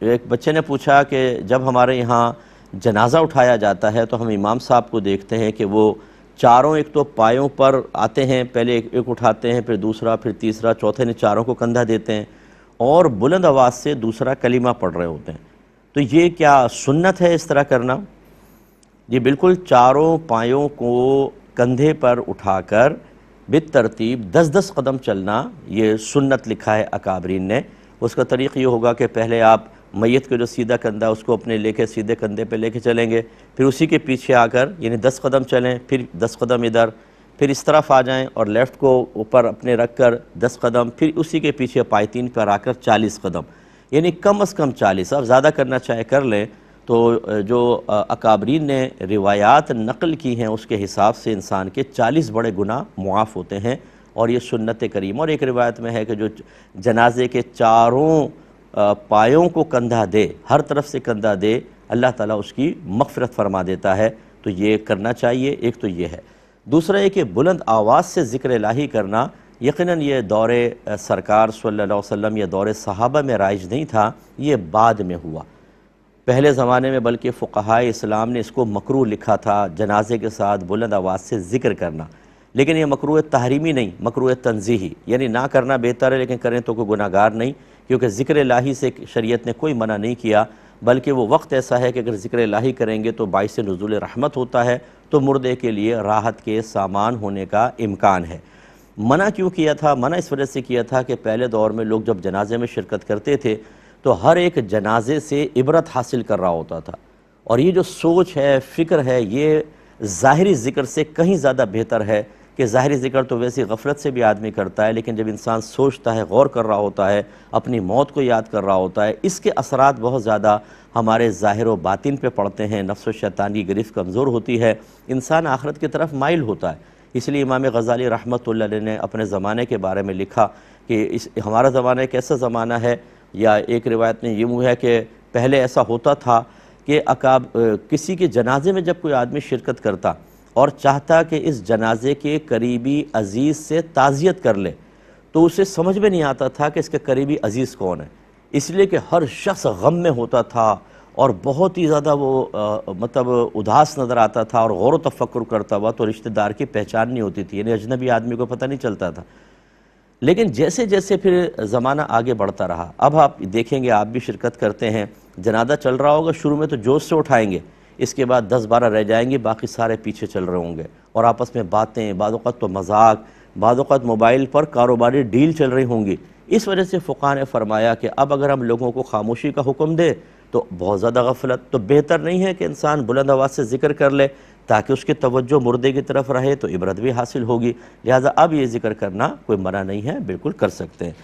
ایک بچے نے پوچھا کہ جب ہمارے یہاں جنازہ اٹھایا جاتا ہے تو ہم امام صاحب کو دیکھتے ہیں کہ وہ چاروں ایک تو پایوں پر آتے ہیں، پہلے ایک اٹھاتے ہیں، پھر دوسرا، پھر تیسرا، چوتھے نے چاروں کو کندھا دیتے ہیں اور بلند آواز سے دوسرا کلمہ پڑھ رہے ہوتے ہیں۔ تو یہ کیا سنت ہے اس طرح کرنا؟ یہ بالکل چاروں پایوں کو کندھے پر اٹھا کر بالترتیب 10 قدم چلنا، یہ سنت لکھا ہے اکابرین نے۔ اس کا طریق یہ ہوگا کہ پہلے آپ میت کے جو سیدھا کندھا اس کو اپنے لے کے سیدھے کندھے پہ لے کے چلیں گے، پھر اسی کے پیچھے آ کر یعنی 10 قدم چلیں، پھر 10 قدم ادھر، پھر اس طرف آ جائیں اور لیفٹ کو اوپر اپنے رکھ کر 10 قدم، پھر اسی کے پیچھے پائتین پر آ کر 40 قدم، یعنی کم از کم 40۔ اب زیادہ کرنا چاہے کر لیں۔ تو جو اکابرین نے روایات نقل کی ہیں اس کے حساب سے انسان کے 40 بڑے گناہ معاف ہوتے ہیں، اور یہ سنت کریم۔ اور ایک روایت میں ہے کہ جو جنازے کے چاروں پایوں کو کندھا دے، ہر طرف سے کندھا دے، اللہ تعالیٰ اس کی مغفرت فرما دیتا ہے۔ تو یہ کرنا چاہیے، ایک تو یہ ہے۔ دوسرا یہ کہ بلند آواز سے ذکر الہی کرنا، یقیناً یہ دور سرکار صلی اللہ علیہ وسلم یا دور صحابہ میں رائج نہیں تھا، یہ بعد میں ہوا۔ پہلے زمانے میں بلکہ فقہائے اسلام نے اس کو مکروہ لکھا تھا، جنازے کے ساتھ بلند آواز سے ذکر کرنا، لیکن یہ مکروہ تحریمی نہیں، مکروہ تنزیہی، یعنی نہ کرنا بہتر ہے، لیکن کریں تو کوئی گناہ گار نہیں، کیونکہ ذکر الہی سے شریعت نے کوئی منع نہیں کیا، بلکہ وہ وقت ایسا ہے کہ اگر ذکر الہی کریں گے تو باعث نزول رحمت ہوتا ہے، تو مردے کے لیے راحت کے سامان ہونے کا امکان ہے۔ منع کیوں کیا تھا؟ منع اس وجہ سے کیا تھا کہ پہلے دور میں لوگ جب جنازے میں شرکت کرتے تھے تو ہر ایک جنازے سے عبرت حاصل کر رہا ہوتا تھا، اور یہ جو سوچ ہے، فکر ہے، یہ ظاہری ذکر سے کہیں زیادہ بہتر ہے کہ ظاہری ذکر تو ویسی غفلت سے بھی آدمی کرتا ہے، لیکن جب انسان سوچتا ہے، غور کر رہا ہوتا ہے، اپنی موت کو یاد کر رہا ہوتا ہے، اس کے اثرات بہت زیادہ ہمارے ظاہر و باطن پہ پڑتے ہیں، نفس و شیطان کی گرفت کمزور ہوتی ہے، انسان آخرت کی طرف مائل ہوتا ہے۔ اس لیے امام غزالی رحمۃ اللہ علیہ نے اپنے زمانے کے بارے میں لکھا کہ ہمارا زمانہ ایک ایسا زمانہ ہے، یا ایک روایت میں یہ ہے کہ پہلے ایسا ہوتا تھا کہ کسی کے جنازے میں جب کوئی آدمی شرکت کرتا اور چاہتا کہ اس جنازے کے قریبی عزیز سے تعزیت کر لے، تو اسے سمجھ میں نہیں آتا تھا کہ اس کے قریبی عزیز کون ہے، اس لیے کہ ہر شخص غم میں ہوتا تھا اور بہت ہی زیادہ وہ مطلب اداس نظر آتا تھا اور غور و تفکر کرتا ہوا، تو رشتہ دار کی پہچان نہیں ہوتی تھی، یعنی اجنبی آدمی کو پتہ نہیں چلتا تھا۔ لیکن جیسے جیسے پھر زمانہ آگے بڑھتا رہا، اب آپ دیکھیں گے، آپ بھی شرکت کرتے ہیں، جنازہ چل رہا ہوگا، شروع میں تو جوش سے اٹھائیں گے، اس کے بعد 10-12 رہ جائیں گے، باقی سارے پیچھے چل رہے ہوں گے، اور آپس میں باتیں، بعض اوقات تو مذاق، بعض اوقات موبائل پر کاروباری ڈیل چل رہی ہوں گی۔ اس وجہ سے فقہاء نے فرمایا کہ اب اگر ہم لوگوں کو خاموشی کا حکم دے تو بہت زیادہ غفلت، تو بہتر نہیں ہے کہ انسان بلند آواز سے ذکر کر لے تاکہ اس کی توجہ مردے کی طرف رہے، تو عبرت بھی حاصل ہوگی۔ لہٰذا اب یہ ذکر کرنا کوئی منع نہیں ہے، بالکل کر سکتے ہیں۔